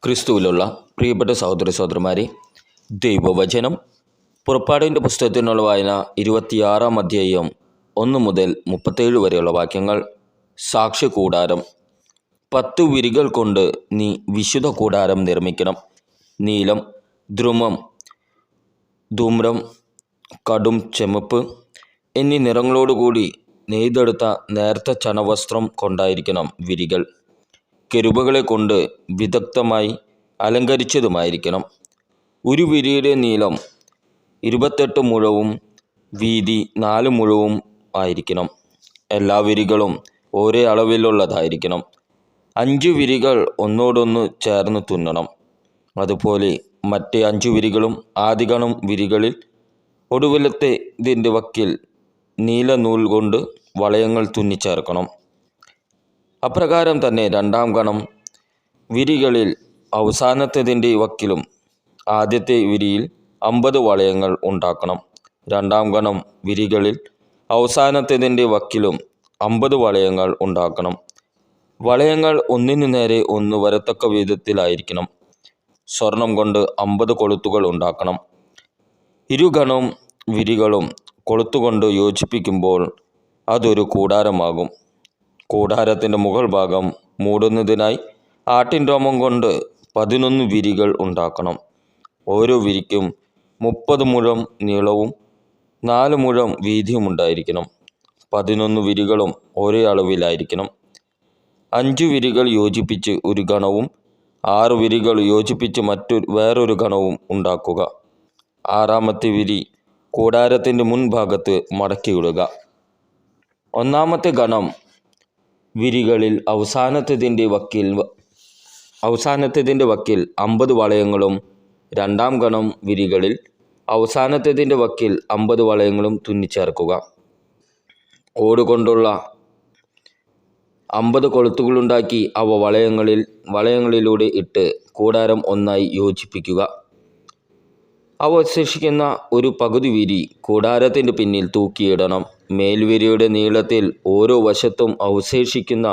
ക്രിസ്തുവിലുള്ള പ്രിയപ്പെട്ട സഹോദര സഹോദരന്മാരെ, ദൈവവചനം പുറപ്പാടിൻ്റെ പുസ്തകത്തിനുള്ള വായന 26 അധ്യായം 1 മുതൽ 37 വരെയുള്ള വാക്യങ്ങൾ. സാക്ഷ്യകൂടാരം. 10 വിരികൾ കൊണ്ട് നീ വിശുദ്ധ കൂടാരം നിർമ്മിക്കണം. നീലം, ദ്രുമം, ധൂമ്രം, കടും ചെമപ്പ് എന്നീ നിറങ്ങളോടുകൂടി നെയ്തെടുത്ത നേർത്ത ചണവസ്ത്രം കൊണ്ടായിരിക്കണം വിരികൾ. കെരൂബുകളെ കൊണ്ട് വിദഗ്ധമായി അലങ്കരിച്ചതുമായിരിക്കണം. ഒരു വിരിയുടെ നീളം 28 മുഴവും വീതി 4 മുഴവും ആയിരിക്കണം. എല്ലാ വിരികളും ഒരേ അളവിലുള്ളതായിരിക്കണം. 5 വിരികൾ ഒന്നോടൊന്ന് ചേർന്ന് തുന്നണം. അതുപോലെ മറ്റേ 5 വിരികളും ആദ്യഗണം വിരികളിൽ ഒടുവിലത്തെ ഇതിൻ്റെ വക്കിൽ നീല നൂൽ കൊണ്ട് വളയങ്ങൾ തുന്നിച്ചേർക്കണം. അപ്രകാരം തന്നെ രണ്ടാം ഗണം വിരികളിൽ അവസാനത്തേതിൻ്റെ വക്കിലും ആദ്യത്തെ വിരിയിൽ 50 വളയങ്ങൾ ഉണ്ടാക്കണം. രണ്ടാം ഗണം വിരികളിൽ അവസാനത്തേതിൻ്റെ വക്കിലും 50 വളയങ്ങൾ ഉണ്ടാക്കണം. വളയങ്ങൾ ഒന്നിനു നേരെ ഒന്ന് വരത്തക്ക വിധത്തിലായിരിക്കണം. സ്വർണം കൊണ്ട് 50 കൊളുത്തുകൾ ഉണ്ടാക്കണം. ഇരുഗണം വിരികളും കൊളുത്തുകൊണ്ട് യോജിപ്പിക്കുമ്പോൾ അതൊരു കൂടാരമാകും. കൂടാരത്തിൻ്റെ മുകൾ ഭാഗം മൂടുന്നതിനായി ആട്ടിൻ രോമം കൊണ്ട് 11 വിരികൾ ഉണ്ടാക്കണം. ഓരോ വിരിക്കും 30 മുഴം നീളവും 4 മുഴം വീതിയും ഉണ്ടായിരിക്കണം. 11 വിരികളും ഒരേ അളവിലായിരിക്കണം. 5 വിരികൾ യോജിപ്പിച്ച് ഒരു ഗണവും 6 വിരികൾ യോജിപ്പിച്ച് വേറൊരു ഗണവും ഉണ്ടാക്കുക. 6-ാമത്തെ വിരി കൂടാരത്തിൻ്റെ മുൻഭാഗത്ത് മടക്കിയിടുക. 1-ാമത്തെ ഗണം വിരികളിൽ അവസാനത്തേതിൻ്റെ വക്കിൽ 50 വളയങ്ങളും 2-ാം ഗണം വിരികളിൽ അവസാനത്തേതിൻ്റെ വക്കിൽ 50 വളയങ്ങളും തുന്നിച്ചേർക്കുക. ഓടുകൊണ്ടുള്ള 50 കൊളുത്തുകളുണ്ടാക്കി അവ വളയങ്ങളിലൂടെ ഇട്ട് കൂടാരം ഒന്നായി യോജിപ്പിക്കുക. അവശേഷിക്കുന്ന ഒരു പകുതി വിരി കൂടാരത്തിൻ്റെ പിന്നിൽ തൂക്കിയിടണം. മേൽവിരിയുടെ നീളത്തിൽ ഓരോ വശത്തും അവശേഷിക്കുന്ന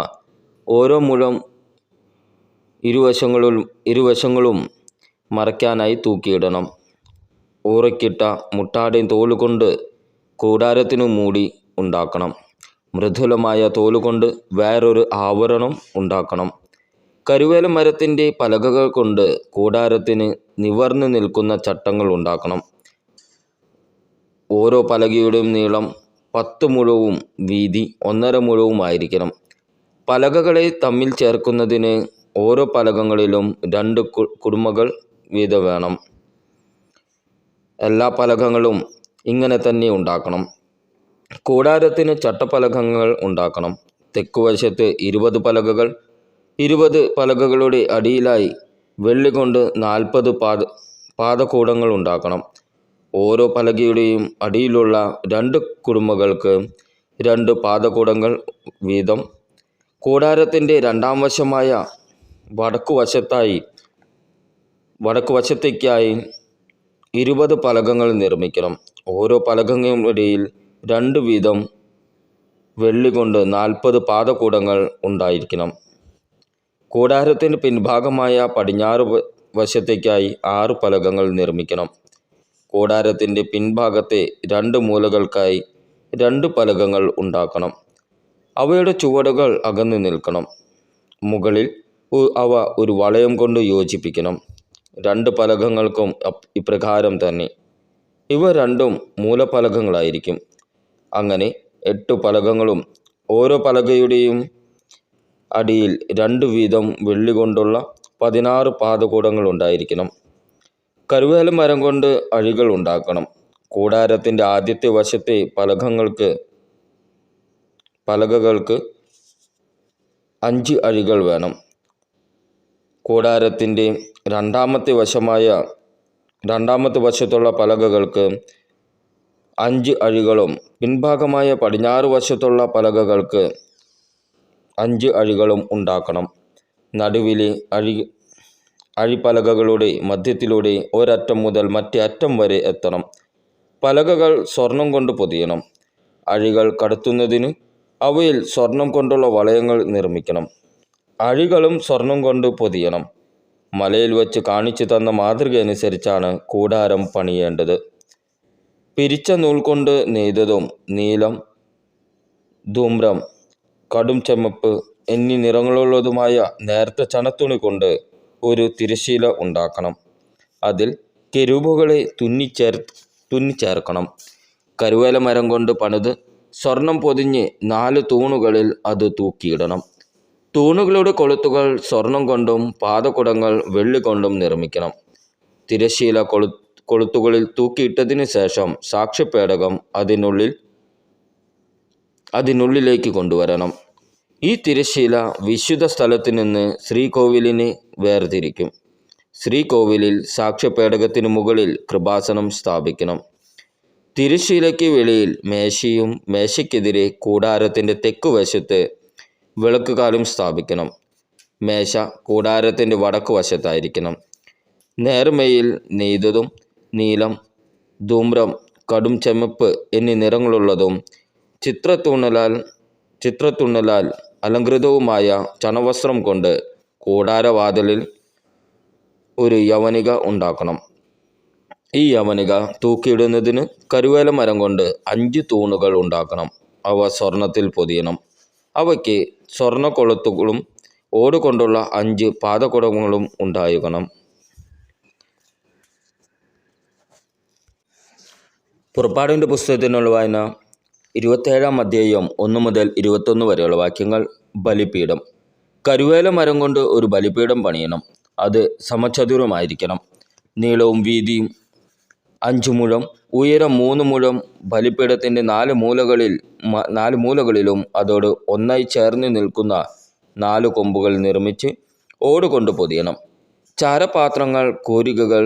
ഓരോ മുഴം ഇരുവശങ്ങളും മറയ്ക്കാനായി തൂക്കിയിടണം. ഊറയ്ക്കിട്ട മുട്ടാടിൻ തോലുകൊണ്ട് കൂടാരത്തിനു മൂടി ഉണ്ടാക്കണം. മൃദുലമായ തോലുകൊണ്ട് വേറൊരു ആവരണം ഉണ്ടാക്കണം. കരുവേല മരത്തിൻ്റെ പലകകൾ കൊണ്ട് കൂടാരത്തിന് നിവർന്നു നിൽക്കുന്ന ചട്ടങ്ങൾ ഉണ്ടാക്കണം. ഓരോ പലകയുടെയും നീളം 10 മുഴവും വീതി 1.5 മുഴവുമായിരിക്കണം. പലകകളെ തമ്മിൽ ചേർക്കുന്നതിന് ഓരോ പലകങ്ങളിലും 2 കുടുമകൾ വീതം വേണം. എല്ലാ പലകങ്ങളും ഇങ്ങനെ തന്നെ ഉണ്ടാക്കണം. കൂടാരത്തിന് ചട്ടപ്പലകങ്ങൾ ഉണ്ടാക്കണം. തെക്കുവശത്ത് 20 പലകകൾ, 20 പലകകളുടെ അടിയിലായി വെള്ളി കൊണ്ട് 40 പാദകൂടങ്ങൾ ഉണ്ടാക്കണം. ഓരോ പലകയുടെയും അടിയിലുള്ള 2 കുടുമകൾക്ക് 2 പാദകൂടങ്ങൾ വീതം. കൂടാരത്തിൻ്റെ 2-ാം വശമായ വടക്കുവശത്തേക്കായി 20 പലകങ്ങൾ നിർമ്മിക്കണം. ഓരോ പലകങ്ങളുടെയിൽ 2 വീതം വെള്ളി കൊണ്ട് 40 പാദകൂടങ്ങൾ ഉണ്ടായിരിക്കണം. കൂടാരത്തിൻ്റെ പിൻഭാഗമായ പടിഞ്ഞാറ് വശത്തേക്കായി 6 പലകങ്ങൾ നിർമ്മിക്കണം. കൂടാരത്തിൻ്റെ പിൻഭാഗത്തെ 2 മൂലകൾക്കായി 2 പലകങ്ങൾ ഉണ്ടാക്കണം. അവയുടെ ചുവടുകൾ അകന്നു നിൽക്കണം. മുകളിൽ അവ ഒരു വളയം കൊണ്ട് യോജിപ്പിക്കണം. 2 പലകങ്ങൾക്കും ഇപ്രകാരം തന്നെ. ഇവ രണ്ടും മൂലപലകങ്ങളായിരിക്കും. അങ്ങനെ 8 പലകങ്ങളും ഓരോ പലകയുടെയും അടിയിൽ 2 വീതം വെള്ളി കൊണ്ടുള്ള 16 പാദകൂടങ്ങൾ ഉണ്ടായിരിക്കണം. കരുവേല മരം കൊണ്ട് അഴികൾ ഉണ്ടാക്കണം. കൂടാരത്തിൻ്റെ ആദ്യത്തെ വശത്തെ പലകകൾക്ക് 5 അഴികൾ വേണം. കൂടാരത്തിൻ്റെ രണ്ടാമത്തെ വശത്തുള്ള പലകകൾക്ക് 5 അഴികളും പിൻഭാഗമായ പടിഞ്ഞാറ് വശത്തുള്ള പലകകൾക്ക് 5 അഴികളും ഉണ്ടാക്കണം. നടുവിലെ അഴിപ്പലകകളുടെ മധ്യത്തിലൂടെ ഒരറ്റം മുതൽ മറ്റേ അറ്റം വരെ എത്തണം. പലകകൾ സ്വർണം കൊണ്ട് പൊതിയണം. അഴികൾ കടത്തുന്നതിന് അവയിൽ സ്വർണം കൊണ്ടുള്ള വളയങ്ങൾ നിർമ്മിക്കണം. അഴികളും സ്വർണം കൊണ്ട് പൊതിയണം. മലയിൽ വച്ച് കാണിച്ചു തന്ന മാതൃക അനുസരിച്ചാണ് കൂടാരം പണിയേണ്ടത്. പിരിച്ച നൂൽ കൊണ്ട് നെയ്തതും നീലം, ധൂമ്രം, കടും ചുമപ്പ് എന്നീ നിറങ്ങളുള്ളതുമായ നേർത്ത ചണത്തുണി കൊണ്ട് ഒരു തിരശ്ശീല ഉണ്ടാക്കണം. അതിൽ കെരൂബുകളെ തുന്നിച്ചേർക്കണം. കരുവേല മരം കൊണ്ട് പണിത് സ്വർണം പൊതിഞ്ഞ് 4 തൂണുകളിൽ അത് തൂക്കിയിടണം. തൂണുകളുടെ കൊളുത്തുകൾ സ്വർണം കൊണ്ടും പാദകുടങ്ങൾ വെള്ളി കൊണ്ടും നിർമ്മിക്കണം. തിരശ്ശീല കൊളുത്തുകളിൽ തൂക്കിയിട്ടതിന് ശേഷം സാക്ഷ്യപേടകം അതിനുള്ളിലേക്ക് കൊണ്ടുവരണം. ഈ തിരശ്ശീല വിശുദ്ധ സ്ഥലത്തു നിന്ന് ശ്രീകോവിലിനെ വേർതിരിക്കും. ശ്രീകോവിലിൽ സാക്ഷ്യപേടകത്തിനു മുകളിൽ കൃപാസനം സ്ഥാപിക്കണം. തിരശ്ശീലയ്ക്ക് വെളിയിൽ മേശയും മേശയ്ക്കെതിരെ കൂടാരത്തിൻ്റെ തെക്കുവശത്ത് വിളക്കുകാലും സ്ഥാപിക്കണം. മേശ കൂടാരത്തിൻ്റെ വടക്കു വശത്തായിരിക്കണം. നേർമയിൽ നെയ്തതും നീലം, ധൂമ്രം, കടും ചുമപ്പ് എന്നീ നിറങ്ങളുള്ളതും ചിത്രത്തുന്നലാൽ അലങ്കൃതവുമായ ചണവസ്ത്രം കൊണ്ട് കൂടാരവാതിലിൽ ഒരു യവനിക ഉണ്ടാക്കണം. ഈ യവനിക തൂക്കിയിടുന്നതിന് കരുവേല മരം കൊണ്ട് 5 തൂണുകൾ ഉണ്ടാക്കണം. അവ സ്വർണത്തിൽ പൊതിയണം. അവയ്ക്ക് സ്വർണ്ണ കൊളുത്തുകളും ഓടുകൊണ്ടുള്ള 5 പാദകുടങ്ങളും ഉണ്ടായിരിക്കണം. പുറപ്പാടിൻ്റെ പുസ്തകത്തിനുള്ള വായന 27-ാം അധ്യായം 1 മുതൽ 21 വരെയുള്ള വാക്യങ്ങൾ. ബലിപീഠം. കരുവേല മരം കൊണ്ട് ഒരു ബലിപീഠം പണിയണം. അത് സമചതുരമായിരിക്കണം. നീളവും വീതിയും 5 മുഴം, ഉയരം 3 മുഴം. ബലിപീഠത്തിൻ്റെ 4 മൂലകളിലും അതോട് ഒന്നായി ചേർന്ന് നിൽക്കുന്ന 4 കൊമ്പുകൾ നിർമ്മിച്ച് ഓടുകൊണ്ട് പൊതിയണം. ചാരപാത്രങ്ങൾ, കോരികകൾ,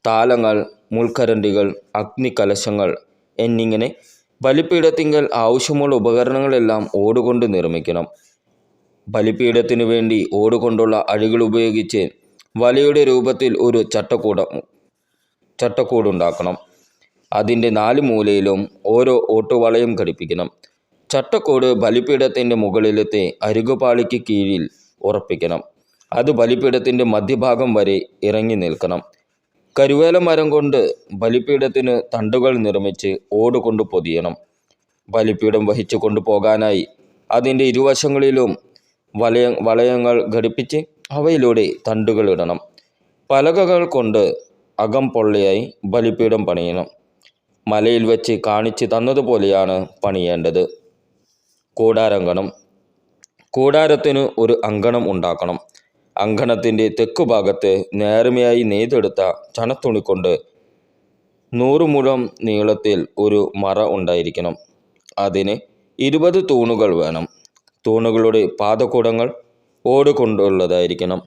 താലങ്ങൾ, മുൾക്കരണ്ടികൾ, അഗ്നികലശങ്ങൾ എന്നിങ്ങനെ ബലിപീഠത്തിങ്കൽ ആവശ്യമുള്ള ഉപകരണങ്ങളെല്ലാം ഓടുകൊണ്ട് നിർമ്മിക്കണം. ബലിപീഠത്തിനു വേണ്ടി ഓടുകൊണ്ടുള്ള അഴികൾ ഉപയോഗിച്ച് വലയുടെ രൂപത്തിൽ ഒരു ചട്ടക്കൂടുണ്ടാക്കണം. അതിൻ്റെ 4 മൂലയിലും ഓരോ ഓട്ടുവളയും ഘടിപ്പിക്കണം. ചട്ടക്കൂട് ബലിപീഠത്തിൻ്റെ മുകളിലത്തെ അരികുപാളിക്ക് കീഴിൽ ഉറപ്പിക്കണം. അത് ബലിപീഠത്തിൻ്റെ മധ്യഭാഗം വരെ ഇറങ്ങി നിൽക്കണം. കരുവേല മരം കൊണ്ട് ബലിപീഠത്തിന് തണ്ടുകൾ നിർമ്മിച്ച് ഓടുകൊണ്ട് പൊതിയണം. ബലിപീഠം വഹിച്ചു കൊണ്ടുപോകാനായി അതിൻ്റെ ഇരുവശങ്ങളിലും വളയങ്ങൾ ഘടിപ്പിച്ച് അവയിലൂടെ തണ്ടുകൾ ഇടണം. പലകകൾ കൊണ്ട് അകം പൊള്ളയായി ബലിപീഠം പണിയണം. മലയിൽ വെച്ച് കാണിച്ചു തന്നതുപോലെയാണ് പണിയേണ്ടത്. കൂടാരങ്കണം. കൂടാരത്തിന് ഒരു അങ്കണം ഉണ്ടാക്കണം. അങ്കണത്തിൻ്റെ തെക്കുഭാഗത്ത് നേർമയായി നെയ്തെടുത്ത ചണത്തുണി കൊണ്ട് 100 മുഴം നീളത്തിൽ ഒരു മറ ഉണ്ടായിരിക്കണം. അതിന് 20 തൂണുകൾ വേണം. തൂണുകളുടെ പാദകുടങ്ങൾ ഓടുകൊണ്ടുള്ളതായിരിക്കണം.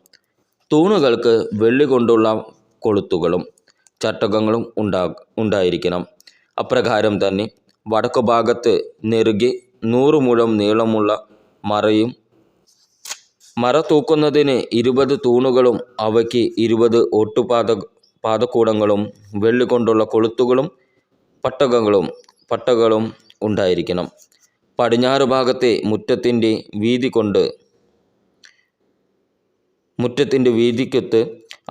തൂണുകൾക്ക് വെള്ളി കൊണ്ടുള്ള കൊളുത്തുകളും ചട്ടകങ്ങളും ഉണ്ടായിരിക്കണം. അപ്രകാരം തന്നെ വടക്കു ഭാഗത്ത് നെറുകെ 100 മുഴം നീളമുള്ള മറയും, മറ തൂക്കുന്നതിന് 20 തൂണുകളും അവയ്ക്ക് 20 പാദകൂടങ്ങളും വെള്ളി കൊണ്ടുള്ള കൊളുത്തുകളും പട്ടകളും ഉണ്ടായിരിക്കണം. പടിഞ്ഞാറ് ഭാഗത്തെ മുറ്റത്തിൻ്റെ വീതിക്കൊത്ത്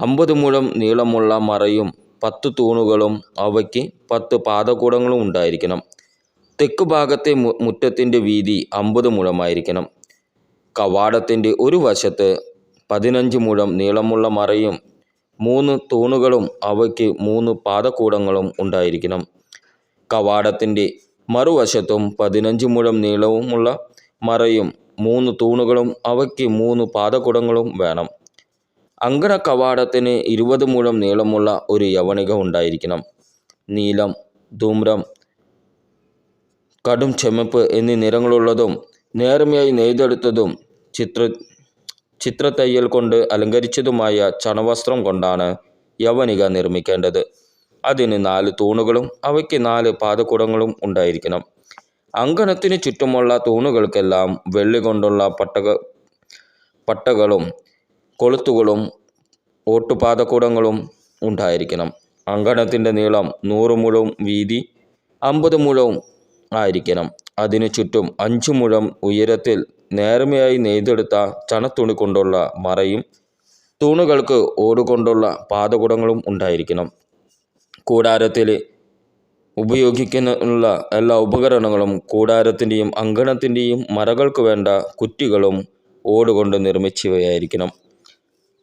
50 മുഴം നീളമുള്ള മറയും 10 തൂണുകളും അവയ്ക്ക് 10 പാദകൂടങ്ങളും ഉണ്ടായിരിക്കണം. തെക്ക് ഭാഗത്തെ മുറ്റത്തിൻ്റെ വീതി 50 മുഴമായിരിക്കണം. കവാടത്തിൻ്റെ ഒരു വശത്ത് 15 മുഴം നീളമുള്ള മറയും 3 തൂണുകളും അവയ്ക്ക് 3 പാദകൂടങ്ങളും ഉണ്ടായിരിക്കണം. കവാടത്തിൻ്റെ മറുവശത്തും 15 മുഴം നീളവുമുള്ള മറയും 3 തൂണുകളും അവയ്ക്ക് 3 പാദകുടങ്ങളും വേണം. അങ്കണ കവാടത്തിന് 20 മുഴം നീളമുള്ള ഒരു യവനിക ഉണ്ടായിരിക്കണം. നീലം, ധൂമ്രം, കടും ചുമപ്പ് എന്നീ നിറങ്ങളുള്ളതും നേർമയായി നെയ്തെടുത്തതും ചിത്രത്തയ്യൽ കൊണ്ട് അലങ്കരിച്ചതുമായ ചണവസ്ത്രം കൊണ്ടാണ് യവനിക നിർമ്മിക്കേണ്ടത്. അതിന് 4 തൂണുകളും അവയ്ക്ക് 4 പാദകുടങ്ങളും ഉണ്ടായിരിക്കണം. അങ്കണത്തിന് ചുറ്റുമുള്ള തൂണുകൾക്കെല്ലാം വെള്ളി കൊണ്ടുള്ള പട്ടകളും കൊളുത്തുകളും ഓട്ടുപാദകുടങ്ങളും ഉണ്ടായിരിക്കണം. അങ്കണത്തിൻ്റെ നീളം 100 മുഴവും വീതി 50 മുഴവും ആയിരിക്കണം. അതിനു ചുറ്റും 5 മുഴം ഉയരത്തിൽ നേർമയായി നെയ്തെടുത്ത ചണത്തുണി കൊണ്ടുള്ള മറയും തൂണുകൾക്ക് ഓടുകൊണ്ടുള്ള പാദകുടങ്ങളും ഉണ്ടായിരിക്കണം. കൂടാരത്തിൽ ഉപയോഗിക്കാനുള്ള എല്ലാ ഉപകരണങ്ങളും കൂടാരത്തിൻ്റെയും അങ്കണത്തിൻ്റെയും മറകൾക്ക് വേണ്ട കുറ്റികളും ഓടുകൊണ്ട് നിർമ്മിച്ചവയായിരിക്കണം.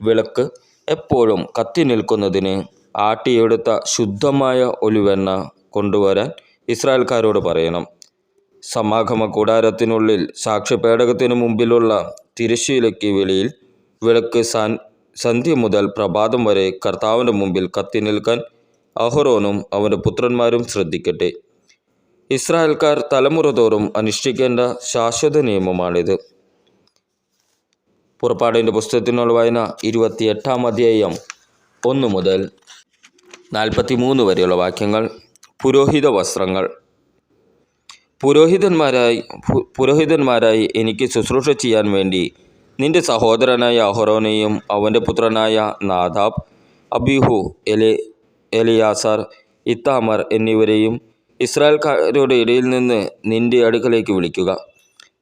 വിളക്ക് എപ്പോഴും കത്തി നിൽക്കുന്നതിന് ആട്ടിയെടുത്ത ശുദ്ധമായ ഒലിവെണ്ണ കൊണ്ടുവരാൻ ഇസ്രായേൽക്കാരോട് പറയണം. സമാഗമ കൂടാരത്തിനുള്ളിൽ സാക്ഷ്യപേടകത്തിനു മുമ്പിലുള്ള തിരശ്ശീലയ്ക്ക് വെളിയിൽ വിളക്ക് സന്ധ്യ മുതൽ പ്രഭാതം വരെ കർത്താവിൻ്റെ മുമ്പിൽ കത്തി നിൽക്കാൻ അഹ്റോനും അവൻ്റെ പുത്രന്മാരും ശ്രദ്ധിക്കട്ടെ. ഇസ്രായേൽക്കാർ തലമുറ തോറും അനുഷ്ഠിക്കേണ്ട ശാശ്വത നിയമമാണിത്. പുറപ്പാടിൻ്റെ പുസ്തകത്തിനുള്ള വായന 28-ാം അധ്യായം 1 മുതൽ 43 വരെയുള്ള വാക്യങ്ങൾ. പുരോഹിത വസ്ത്രങ്ങൾ. പുരോഹിതന്മാരായി എനിക്ക് ശുശ്രൂഷ ചെയ്യാൻ വേണ്ടി നിന്റെ സഹോദരനായ അഹ്റോനെയും അവൻ്റെ പുത്രനായ നാദാബ്, അബീഹു, എലിയാസാർ, ഇത്താമർ എന്നിവരെയും ഇസ്രായേൽക്കാരുടെ ഇടയിൽ നിന്ന് നിന്റെ അടുക്കലേക്ക് വിളിക്കുക.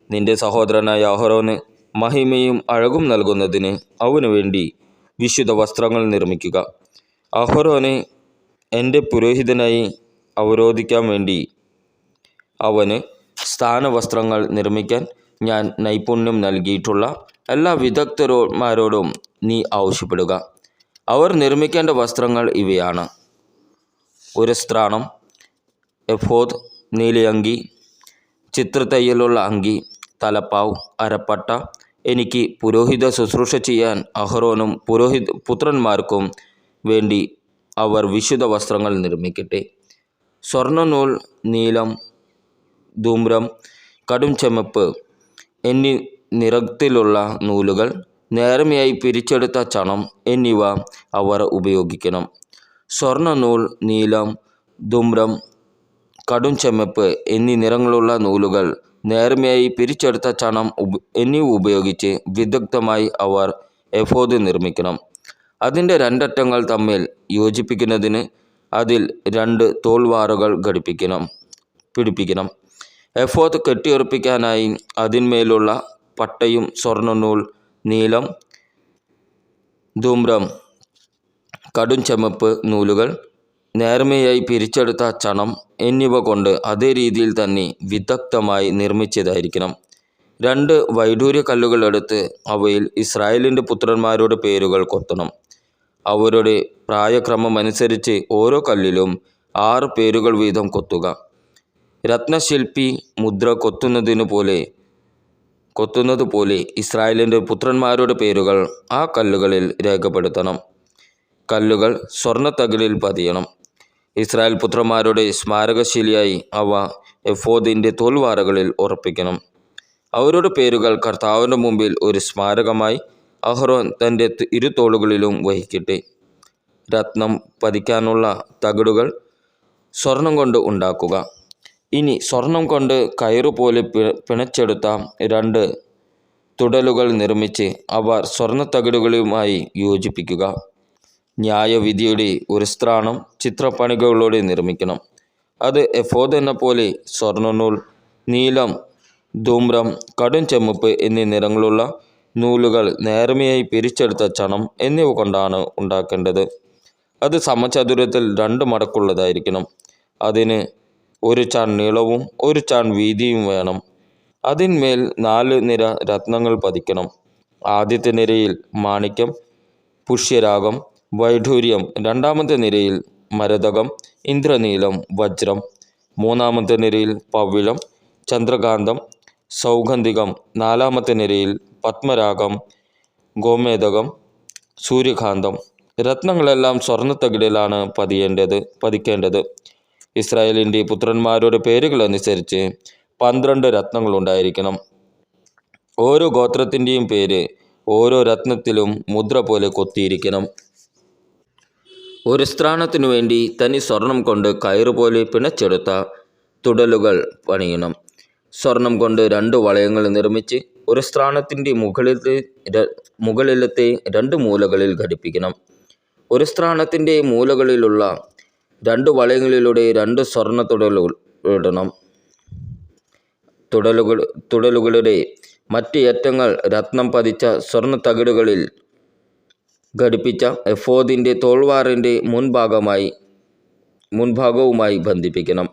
നിന്റെ സഹോദരനായ അഹ്റോന് മഹിമയും അഴകും നൽകുന്നതിന് അവനു വേണ്ടി വിശുദ്ധ വസ്ത്രങ്ങൾ നിർമ്മിക്കുക. അഹ്റോനെ എൻ്റെ പുരോഹിതനായി അവരോധിക്കാൻ വേണ്ടി അവന് സ്ഥാനവസ്ത്രങ്ങൾ നിർമ്മിക്കാൻ ഞാൻ നൈപുണ്യം നൽകിയിട്ടുള്ള എല്ലാ വിദഗ്ധന്മാരോടും നീ ആവശ്യപ്പെടുക. അവർ നിർമ്മിക്കേണ്ട വസ്ത്രങ്ങൾ ഇവയാണ്: ഒരു സ്ത്രാണം, എഫോദ്, നീലയങ്കി, ചിത്രത്തയ്യലുള്ള അങ്കി, തലപ്പാവ്, അരപ്പട്ട. എനിക്ക് പുരോഹിത ശുശ്രൂഷ ചെയ്യാൻ അഹ്റോനും പുത്രന്മാർക്കും വേണ്ടി അവർ വിശുദ്ധ വസ്ത്രങ്ങൾ നിർമ്മിക്കട്ടെ. സ്വർണ്ണനൂൽ, നീലം, ധൂമ്രം, കടും ചെമപ്പ് എന്നീ നിറത്തിലുള്ള നൂലുകൾ, നേർമയായി പിരിച്ചെടുത്ത ചണം എന്നിവ അവർ ഉപയോഗിക്കണം. സ്വർണ്ണനൂൽ, നീലം, ധൂമ്രം, കടും ചെമപ്പ് എന്നീ നിറങ്ങളുള്ള നൂലുകൾ, നേർമയായി പിരിച്ചെടുത്ത ചണം എന്നിവ ഉപയോഗിച്ച് വിദഗ്ധമായി അവർ എഫോദ് നിർമ്മിക്കണം. അതിൻ്റെ രണ്ടറ്റങ്ങൾ തമ്മിൽ യോജിപ്പിക്കുന്നതിന് അതിൽ 2 തോൾവാറുകൾ പിടിപ്പിക്കണം. എഫോദ് കെട്ടിയുറപ്പിക്കാനായി അതിന്മേലുള്ള പട്ടയും സ്വർണ്ണനൂൽ, നീലം, ധൂമ്രം, കടും ചെമപ്പ് നൂലുകൾ, നേർമയായി പിരിച്ചെടുത്ത ചണം എന്നിവ കൊണ്ട് അതേ രീതിയിൽ തന്നെ വിദഗ്ധമായി നിർമ്മിച്ചതായിരിക്കണം. 2 വൈഡൂര്യ കല്ലുകൾ എടുത്ത് അവയിൽ ഇസ്രായേലിൻ്റെ പുത്രന്മാരുടെ പേരുകൾ കൊത്തണം. അവരുടെ പ്രായക്രമമനുസരിച്ച് ഓരോ കല്ലിലും 6 പേരുകൾ വീതം കൊത്തുക. രത്നശില്പി മുദ്ര കൊത്തുന്നത് പോലെ ഇസ്രായേലിൻ്റെ പുത്രന്മാരുടെ പേരുകൾ ആ കല്ലുകളിൽ രേഖപ്പെടുത്തണം. കല്ലുകൾ സ്വർണ്ണത്തകിടിൽ പതിയണം. ഇസ്രായേൽ പുത്രന്മാരുടെ സ്മാരകശിലയായി അവ എഫോദിൻ്റെ തോൾവാറകളിൽ ഉറപ്പിക്കണം. അവരുടെ പേരുകൾ കർത്താവിൻ്റെ മുമ്പിൽ ഒരു സ്മാരകമായി അഹ്റോൻ തൻ്റെ ഇരുതോളുകളിലും വഹിക്കട്ടെ. രത്നം പതിക്കാനുള്ള തകിടുകൾ സ്വർണം കൊണ്ട് ഉണ്ടാക്കുക. ഇനി സ്വർണം കൊണ്ട് കയറുപോലെ പിണച്ചെടുത്ത 2 തുടലുകൾ നിർമ്മിച്ച് അവ സ്വർണ്ണത്തകിടുകളുമായി യോജിപ്പിക്കുക. ന്യായവിധിയുടെ ഒരു സ്ത്രാണം ചിത്രപ്പണികളോടെ നിർമ്മിക്കണം. അത് എഫോദ് എന്ന പോലെ സ്വർണ്ണനൂൽ, നീലം, ധൂമ്രം, കടും ചെമ്മപ്പ് എന്നീ നിറങ്ങളുള്ള നൂലുകൾ, നേർമയായി പിരിച്ചെടുത്ത ചണം എന്നിവ കൊണ്ടാണ് ഉണ്ടാക്കേണ്ടത്. അത് സമചതുരത്തിൽ 2 മടക്കുള്ളതായിരിക്കണം. അതിന് 1 ചാൺ നീളവും 1 ചാൺ വീതിയും വേണം. അതിന്മേൽ 4 നിര രത്നങ്ങൾ പതിക്കണം. ആദ്യത്തെ നിരയിൽ മാണിക്യം, പുഷ്യരാഗം, വൈഡൂര്യം. 2-ാമത്തെ നിരയിൽ മരതകം, ഇന്ദ്രനീലം, വജ്രം. 3-ാമത്തെ നിരയിൽ പവിഴം, ചന്ദ്രകാന്തം, സൗഗന്ധികം. 4-ാമത്തെ നിരയിൽ പത്മരാഗം, ഗോമേതകം, സൂര്യകാന്തം. രത്നങ്ങളെല്ലാം സ്വർണ്ണത്തകിടിലാണ് പതിക്കേണ്ടത്. ഇസ്രായേലിൻ്റെ പുത്രന്മാരുടെ പേരുകളനുസരിച്ച് 12 രത്നങ്ങളുണ്ടായിരിക്കണം. ഓരോ ഗോത്രത്തിൻ്റെയും പേര് ഓരോ രത്നത്തിലും മുദ്ര പോലെ കൊത്തിയിരിക്കണം. ഒരു സ്ത്രാണത്തിനു വേണ്ടി തനി സ്വർണം കൊണ്ട് കയറുപോലെ പിണച്ചെടുത്ത തുടലുകൾ പണിയണം. സ്വർണം കൊണ്ട് 2 വളയങ്ങൾ നിർമ്മിച്ച് ഒരു സ്ത്രാണത്തിൻ്റെ മുകളിലത്തെ 2 മൂലകളിൽ ഘടിപ്പിക്കണം. ഒരു സ്ത്രാണത്തിൻ്റെ മൂലകളിലുള്ള 2 വളയങ്ങളിലൂടെ 2 സ്വർണ്ണ തുടലുകൾ ഇടണം. തുടലുകളുടെ മറ്റ് അറ്റങ്ങൾ രത്നം പതിച്ച സ്വർണ്ണ തകിടുകളിൽ ഘടിപ്പിച്ച എഫോദിൻ്റെ തോൾവാറിൻ്റെ മുൻഭാഗവുമായി ബന്ധിപ്പിക്കണം.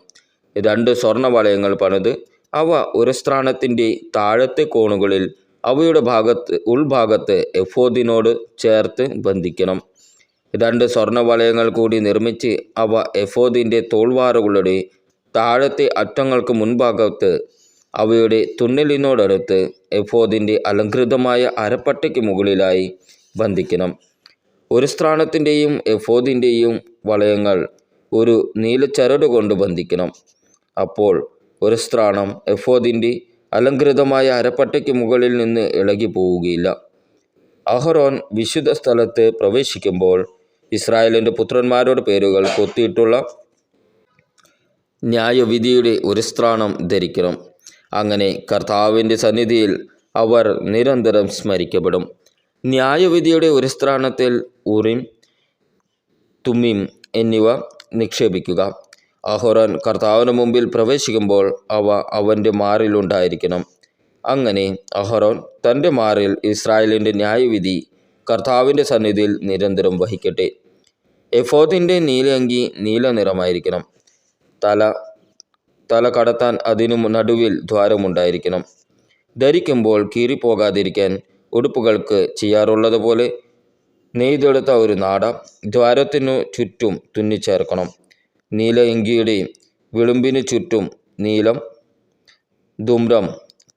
2 സ്വർണ്ണ വളയങ്ങൾ പണിത് അവ ഉരസ്ത്രാണത്തിൻ്റെ താഴത്തെ കോണുകളിൽ അവയുടെ ഉൾഭാഗത്ത് എഫോദിനോട് ചേർത്ത് ബന്ധിക്കണം. 2 സ്വർണ്ണ വളയങ്ങൾ കൂടി നിർമ്മിച്ച് അവ എഫോദിൻ്റെ തോൾവാറുകളുടെ താഴത്തെ അറ്റങ്ങൾക്ക് മുൻഭാഗത്ത് അവയുടെ തുന്നലിനോടടുത്ത് എഫോദിൻ്റെ അലങ്കൃതമായ അരപ്പട്ടയ്ക്ക് മുകളിലായി ബന്ധിക്കണം. ഉരസ്ത്രാണത്തിൻ്റെയും എഫോദിൻ്റെയും വളയങ്ങൾ ഒരു നീലച്ചരട് കൊണ്ട് ബന്ധിക്കണം. അപ്പോൾ ഉരസ്ത്രാണം എഫോദിൻ്റെ അലങ്കൃതമായ അരപ്പട്ടയ്ക്ക് മുകളിൽ നിന്ന് ഇളകി പോവുകയില്ല. അഹറോൻ വിശുദ്ധ സ്ഥലത്ത് പ്രവേശിക്കുമ്പോൾ ഇസ്രായേലിൻ്റെ പുത്രന്മാരുടെ പേരുകൾ കൊത്തിയിട്ടുള്ള ന്യായവിധിയുടെ ഉരസ്ത്രാണം ധരിക്കണം. അങ്ങനെ കർത്താവിൻ്റെ സന്നിധിയിൽ അവർ നിരന്തരം സ്മരിക്കപ്പെടും. ന്യായവിധിയുടെ ഉരസ്ത്രാണത്തിൽ ഉറീം, തുമ്മീം എന്നിവ നിക്ഷേപിക്കുക. അഹറോൻ കർത്താവിന് മുമ്പിൽ പ്രവേശിക്കുമ്പോൾ അവ അവൻ്റെ മാറിലുണ്ടായിരിക്കണം. അങ്ങനെ അഹറോൻ തൻ്റെ മാറിൽ ഇസ്രായേലിൻ്റെ ന്യായവിധി കർത്താവിൻ്റെ സന്നിധിയിൽ നിരന്തരം വഹിക്കട്ടെ. എഫോദിൻ്റെ നീലയങ്കി നീല നിറമായിരിക്കണം. തല കടത്താൻ അതിനു നടുവിൽ ദ്വാരമുണ്ടായിരിക്കണം. ധരിക്കുമ്പോൾ കീറിപ്പോകാതിരിക്കാൻ ഉടുപ്പുകൾക്ക് ചെയ്യാറുള്ളതുപോലെ നെയ്തെടുത്ത ഒരു നാട ദ്വാരത്തിനു ചുറ്റും തുന്നിച്ചേർക്കണം. നീലയങ്കിയുടെ വിളുമ്പിനു ചുറ്റും നീലം, ധൂമ്രം,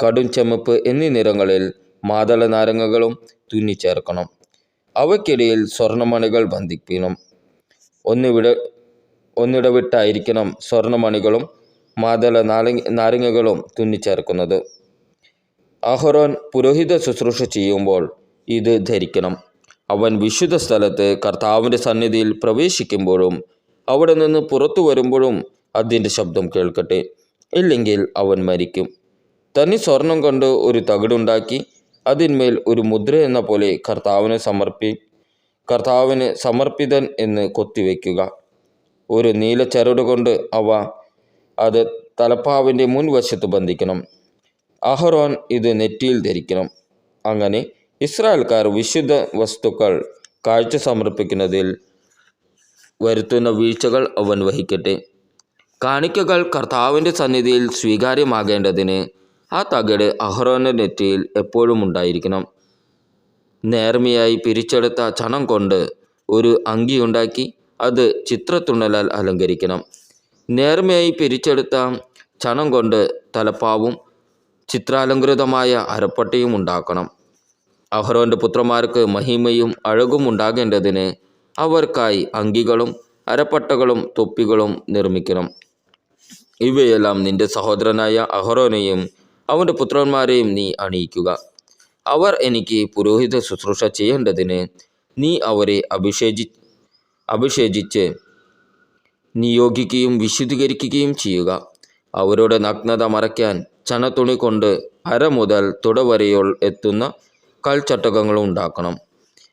കടും ചുമപ്പ് എന്നീ നിറങ്ങളിൽ മാതള നാരങ്ങകളും തുന്നിച്ചേർക്കണം. അവയ്ക്കിടയിൽ സ്വർണ്ണമണികൾ ബന്ധിപ്പിക്കണം. ഒന്നിടവിട്ടായിരിക്കണം സ്വർണ്ണമണികളും മാതള നാരങ്ങകളും തുന്നിച്ചേർക്കുന്നത്. അഹറോൻ പുരോഹിത ശുശ്രൂഷ ചെയ്യുമ്പോൾ ഇത് ധരിക്കണം. അവൻ വിശുദ്ധ സ്ഥലത്ത് കർത്താവിൻ്റെ സന്നിധിയിൽ പ്രവേശിക്കുമ്പോഴും അവിടെ നിന്ന് പുറത്തു വരുമ്പോഴും അതിൻ്റെ ശബ്ദം കേൾക്കട്ടെ. ഇല്ലെങ്കിൽ അവൻ മരിക്കും. തനി സ്വർണം കൊണ്ട് ഒരു തകിടുണ്ടാക്കി അതിന്മേൽ ഒരു മുദ്ര എന്ന പോലെ കർത്താവിന് സമർപ്പിതൻ എന്ന് കൊത്തിവെക്കുക. ഒരു നീല ചരട് കൊണ്ട് അത് തലപ്പാവിൻ്റെ മുൻവശത്ത് ബന്ധിക്കണം. അഹറോൻ ഇത് നെറ്റിയിൽ ധരിക്കണം. അങ്ങനെ ഇസ്രായേൽക്കാർ വിശുദ്ധ വസ്തുക്കൾ കാഴ്ച സമർപ്പിക്കുന്നതിൽ വരുത്തുന്ന വീഴ്ചകൾ അവൻ വഹിക്കട്ടെ. കാണിക്കകൾ കർത്താവിൻ്റെ സന്നിധിയിൽ സ്വീകാര്യമാകേണ്ടതിന് ആ തകിട് അഹറോൻ്റെ നെറ്റിയിൽ എപ്പോഴും ഉണ്ടായിരിക്കണം. നേർമയായി പിരിച്ചെടുത്ത ചണം കൊണ്ട് ഒരു അങ്കിയുണ്ടാക്കി അത് ചിത്രത്തുന്നലാൽ അലങ്കരിക്കണം. നേർമയായി പിരിച്ചെടുത്ത ചണം കൊണ്ട് തലപ്പാവും ചിത്രാലങ്കൃതമായ അരപ്പട്ടയും ഉണ്ടാക്കണം. അഹറോൻ്റെ പുത്രന്മാർക്ക് മഹിമയും അഴകും ഉണ്ടാകേണ്ടതിന് അവർക്കായി അങ്കികളും അരപ്പട്ടകളും തൊപ്പികളും നിർമ്മിക്കണം. ഇവയെല്ലാം നിന്റെ സഹോദരനായ അഹറോനെയും അവൻ്റെ പുത്രന്മാരെയും നീ അണിയിക്കുക. അവർ എനിക്ക് പുരോഹിത ശുശ്രൂഷ ചെയ്യേണ്ടതിന് നീ അവരെ അഭിഷേചിച്ച് നിയോഗിക്കുകയും വിശുദ്ധീകരിക്കുകയും ചെയ്യുക. അവരുടെ നഗ്നത മറയ്ക്കാൻ ചണത്തുണി കൊണ്ട് അര മുതൽ തുട വരെയോൾ എത്തുന്ന കൽച്ചട്ടകങ്ങളും ഉണ്ടാക്കണം.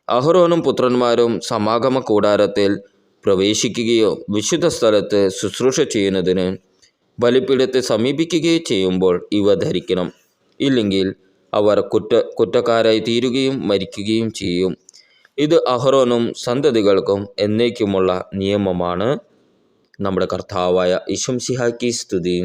അഹറോനും പുത്രന്മാരും സമാഗമ കൂടാരത്തിൽ പ്രവേശിക്കുകയോ വിശുദ്ധ സ്ഥലത്ത് ശുശ്രൂഷ ചെയ്യുന്നതിന് ബലിപീഠത്തെ സമീപിക്കുകയോ ചെയ്യുമ്പോൾ ഇവ ധരിക്കണം. ഇല്ലെങ്കിൽ അവർ കുറ്റക്കാരായി തീരുകയും മരിക്കുകയും ചെയ്യും. ഇത് അഹറോനും സന്തതികൾക്കും എന്നേക്കുമുള്ള നിയമമാണ്. നമ്മുടെ കർത്താവായ ഈശോ മിശിഹായ്ക്ക് സ്തുതി.